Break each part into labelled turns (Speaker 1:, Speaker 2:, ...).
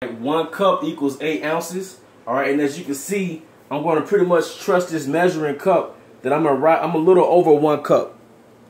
Speaker 1: 1 cup equals 8 ounces. All right, and as you can see, I'm going to pretty much trust this measuring cup that I'm a little over 1 cup.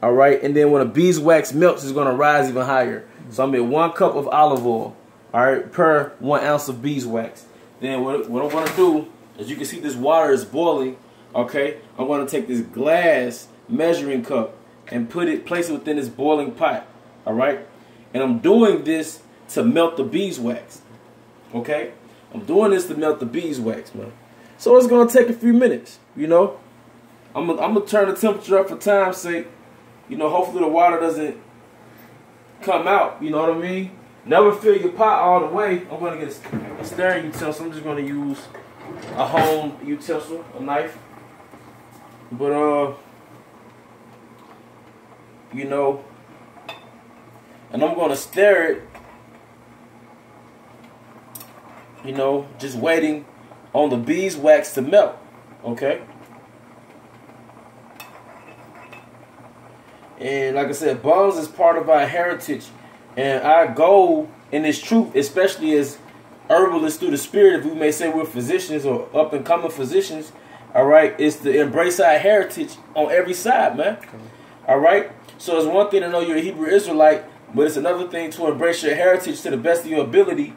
Speaker 1: All right, and then when the beeswax melts, it's going to rise even higher. So I'm at 1 cup of olive oil, all right, per 1 ounce of beeswax. Then what I'm going to do, as you can see, this water is boiling. Okay, I'm going to take this glass measuring cup and place it within this boiling pot. All right, and I'm doing this to melt the beeswax. Okay, I'm doing this to melt the beeswax, man. So it's gonna take a few minutes, you know. I'm gonna turn the temperature up for time's sake. You know, hopefully the water doesn't come out. You know what I mean? Never fill your pot all the way. I'm gonna get a stirring utensil. I'm just gonna use a home utensil, a knife. But you know, and I'm gonna stir it. You know, just waiting on the beeswax to melt, okay? And like I said, bonds is part of our heritage, and our goal in this truth, especially as herbalists through the spirit, if we may say we're physicians or up-and-coming physicians, all right, is to embrace our heritage on every side, man. Okay. All right? So it's one thing to know you're a Hebrew Israelite, but it's another thing to embrace your heritage to the best of your ability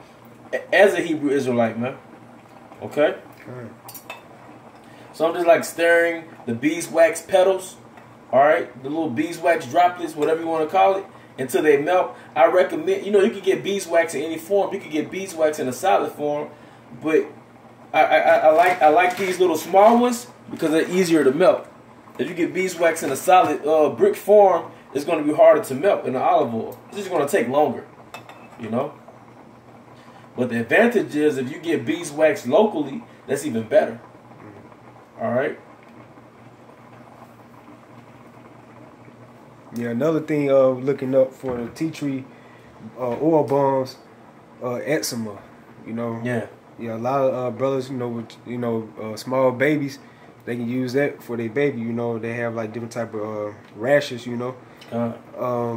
Speaker 1: as a Hebrew Israelite, man. Okay? So I'm just like stirring the beeswax petals, all right? The little beeswax droplets, whatever you want to call it, until they melt. I recommend, you know, you can get beeswax in any form. You can get beeswax in a solid form, but I like these little small ones because they're easier to melt. If you get beeswax in a solid brick form, it's going to be harder to melt in the olive oil. It's just going to take longer, you know? But the advantage is if you get beeswax locally, that's even better. All right?
Speaker 2: Yeah, another thing looking up for the tea tree oil bombs, eczema, you know.
Speaker 1: Yeah.
Speaker 2: Yeah, a lot of brothers, you know, with small babies, they can use that for their baby. You know, they have like different type of rashes. You know,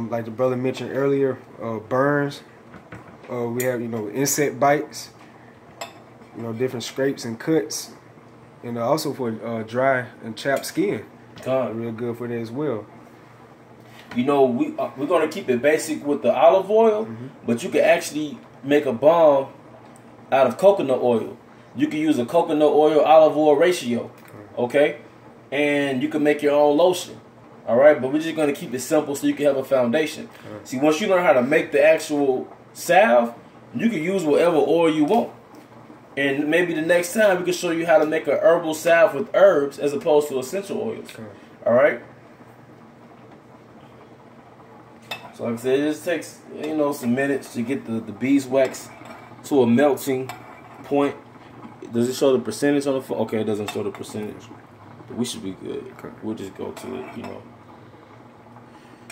Speaker 2: like the brother mentioned earlier, burns. We have, you know, insect bites. You know, different scrapes and cuts, and also for dry and chapped skin. Real good for that as well.
Speaker 1: You know, we're gonna keep it basic with the olive oil, but you can actually make a balm out of coconut oil. You can use a coconut oil olive oil ratio, okay? And you can make your own lotion, all right? But we're just going to keep it simple so you can have a foundation. See, once you learn how to make the actual salve, you can use whatever oil you want. And maybe the next time we can show you how to make a herbal salve with herbs as opposed to essential oils, all right? So like I said, it just takes, you know, some minutes to get the beeswax to a melting point. Does it show the percentage on the phone? Okay, it doesn't show the percentage. But we should be good. We'll just go to it, you know.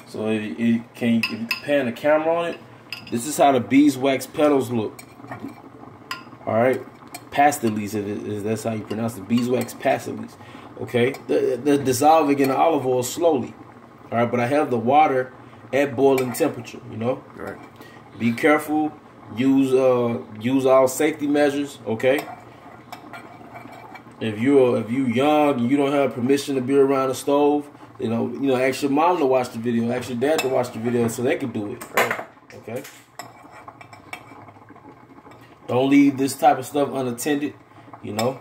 Speaker 1: So if you pan the camera on it, this is how the beeswax petals look. All right, pastils, that's how you pronounce it. Beeswax pastils. Okay, they're dissolving in the olive oil slowly. All right, but I have the water at boiling temperature. You know.
Speaker 2: All right.
Speaker 1: Be careful. Use all safety measures, okay? If you're young and you don't have permission to be around the stove, you know, ask your mom to watch the video, ask your dad to watch the video so they can do it, right? Okay? Don't leave this type of stuff unattended, you know.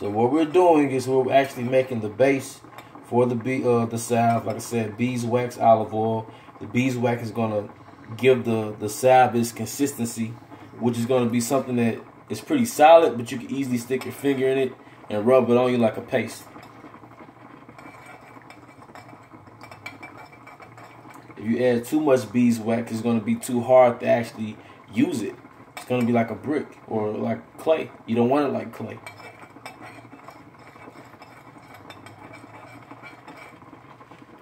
Speaker 1: So what we're doing is we're actually making the base for the salve. Like I said, beeswax olive oil. The beeswax is gonna give the salve its consistency, which is gonna be something that is pretty solid, but you can easily stick your finger in it and rub it on you like a paste. If you add too much beeswax, it's gonna be too hard to actually use it. It's gonna be like a brick or like clay. You don't want it like clay.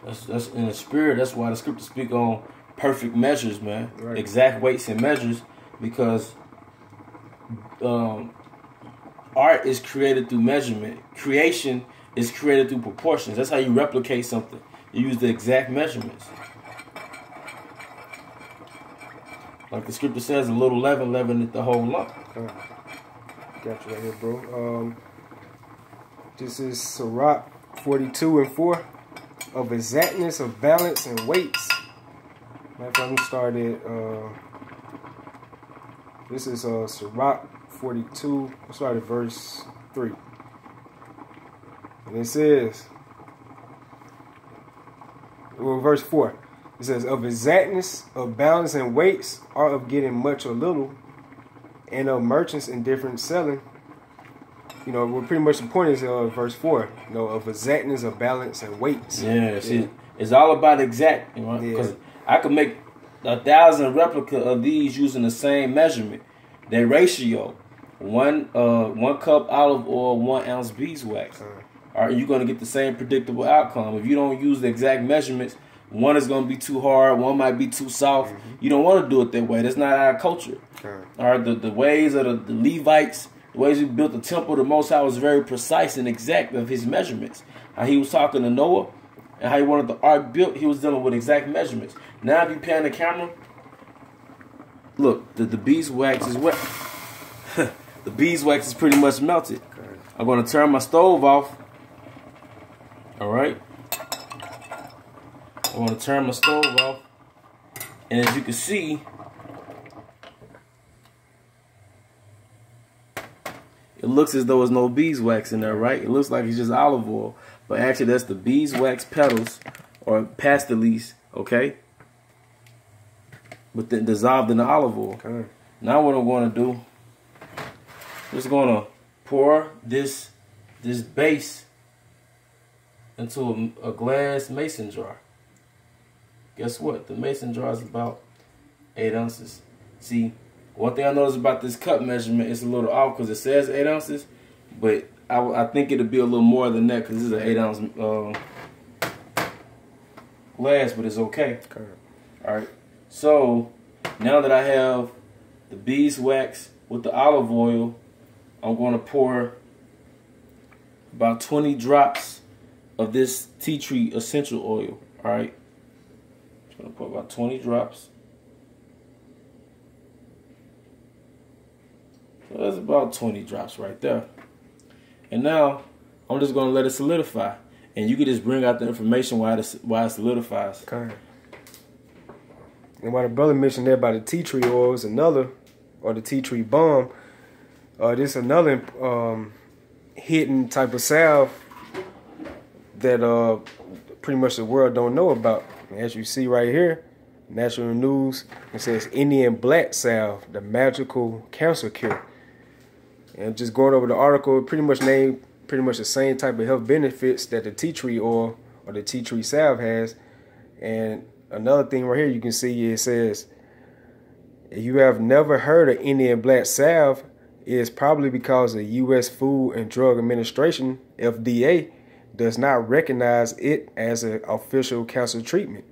Speaker 1: That's in the spirit. That's why the scriptures speak on perfect measures, man. Right. Exact weights and measures, because art is created through measurement. Creation is created through proportions. That's how you replicate something. You use the exact measurements. Like the scripture says, a little leaven leaveneth the whole lump.
Speaker 2: Got you right here, bro. This is Sirach 42:4. Of exactness of balance and weights. Matter of fact, we started. This is Sirach 42. We started verse 3. And it says, well, verse 4. It says, of exactness of balance and weights are of getting much or little, and of merchants indifferent selling. You know, we're pretty much the point is verse 4. You know, of exactness of balance and weights.
Speaker 1: Yeah, see, it's all about exact. You know, because I could make 1,000 replica of these using the same measurement. Their ratio, one cup olive oil, 1 ounce beeswax. Are you going to get the same predictable outcome? If you don't use the exact measurements, one is going to be too hard, one might be too soft. You don't want to do it that way. That's not our culture. All right, the ways of the Levites, the ways we built the temple, the Most High was very precise and exact of his measurements. How he was talking to Noah and how he wanted the ark built, he was dealing with exact measurements. Now if you pan the camera, look, the beeswax is wet. The beeswax is pretty much melted. I'm going to turn my stove off. All right. I want to turn my stove off. And as you can see, it looks as though there's no beeswax in there, right? It looks like it's just olive oil. But actually, that's the beeswax petals or pastils, okay? But then dissolved in the olive oil. Okay. Now what I'm going to do, I'm just going to pour this base into a glass mason jar. Guess what? The mason jar is about 8 ounces. See, one thing I noticed about this cup measurement is a little off because it says 8 ounces, but I think it'll be a little more than that because this is an 8 ounce glass, but it's okay. All right. So now that I have the beeswax with the olive oil, I'm going to pour about 20 drops of this tea tree essential oil. All right. I'm going to put about 20 drops. So that's about 20 drops right there. And now I'm just going to let it solidify. And you can just bring out the information why it solidifies.
Speaker 2: Okay. And while the brother mentioned there about the tea tree oil is another, or the tea tree balm, this another hidden type of salve that pretty much the world don't know about. As you see right here, National News, it says Indian black salve, the magical cancer cure. And just going over the article, it pretty much named pretty much the same type of health benefits that the tea tree oil or the tea tree salve has. And another thing right here you can see, it says, if you have never heard of Indian black salve, it's probably because the U.S. Food and Drug Administration, FDA, does not recognize it as an official cancer treatment.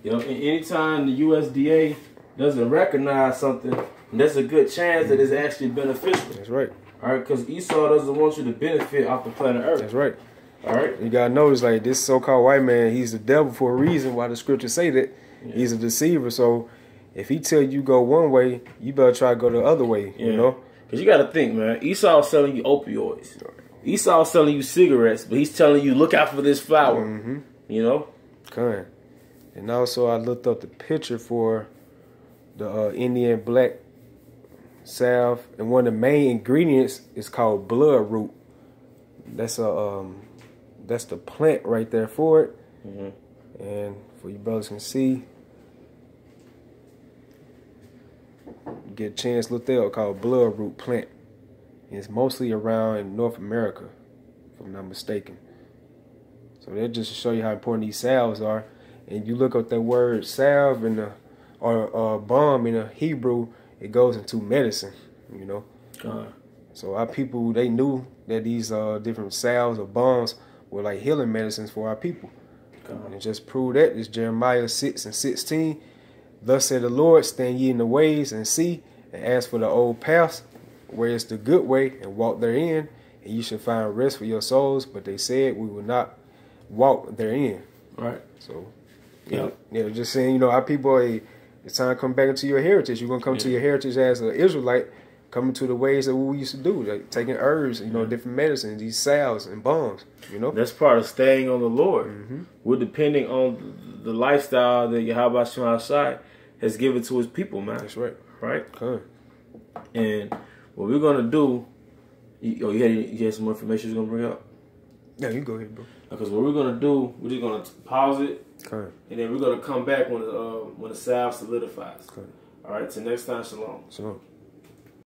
Speaker 1: You know, and anytime the USDA doesn't recognize something, there's a good chance that it's actually beneficial.
Speaker 2: That's right.
Speaker 1: All right, because Esau doesn't want you to benefit off the planet Earth.
Speaker 2: That's right.
Speaker 1: All right.
Speaker 2: You gotta notice, like, this so-called white man, he's the devil for a reason. Why the scriptures say that he's a deceiver. So if he tell you go one way, you better try to go the other way. You know,
Speaker 1: because you got to think, man. Esau's selling you opioids. Esau's selling you cigarettes, but he's telling you look out for this flower. You know.
Speaker 2: Okay. And also, I looked up the picture for the Indian black salve, and one of the main ingredients is called bloodroot. That's the plant right there for it. And for you brothers can see, you get a chance, look there, called bloodroot plant. And it's mostly around in North America, if I'm not mistaken. So that just to show you how important these salves are. And you look up that word salve in the, or balm in the Hebrew, it goes into medicine, you know. So our people, they knew that these different salves or balms were like healing medicines for our people. And just prove that is Jeremiah 6:16. Thus said the Lord, stand ye in the ways and see, and ask for the old paths, where is the good way, and walk therein, and you shall find rest for your souls. But they said, we will not walk therein.
Speaker 1: Right.
Speaker 2: So, yeah, just saying, you know, our people, It's time to come back into your heritage. You're gonna come to your heritage as an Israelite, coming to the ways that we used to do, like taking herbs, different medicines, these salves and bombs.
Speaker 1: That's part of staying on the Lord. We're depending on the lifestyle that Yahweh Shai has given to His people, man.
Speaker 2: That's right.
Speaker 1: Right. Okay. And what we're gonna do? You had some more information you're gonna bring up?
Speaker 2: Yeah, you go ahead, bro.
Speaker 1: Because what we're gonna do, we're just gonna pause it, and then we're gonna come back when the salve solidifies. All right. Till next time, shalom.
Speaker 2: Shalom.